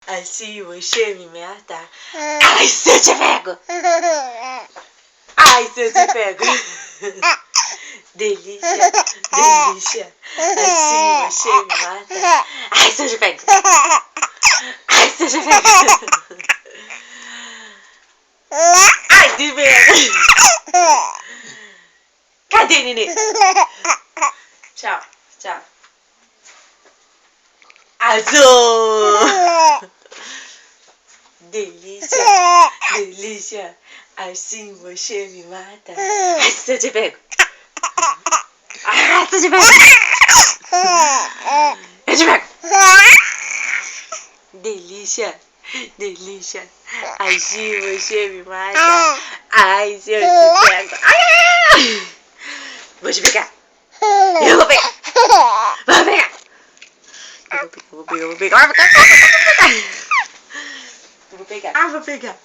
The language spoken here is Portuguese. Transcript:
Assim você me mata. Ai, se eu te pego! Ai, se eu te pego! Delícia, delícia. Assim você me mata. Ai, se eu te pego! Ai, se eu te pego! Ai, de medo! Cadê, Nenê? Tchau, tchau. Azul! Delícia, delícia. Assim você me mata. Ai, se eu te pego. Ai, se eu te pego. Eu te pego. Delícia, delícia. Assim você me mata. Ai, se eu te pego. Ai, vou te pegar. Eu vou pegar. Vou pegar. Eu vou pegar. Eu vou pegar. Eu vou pegar. Eu vou pegar.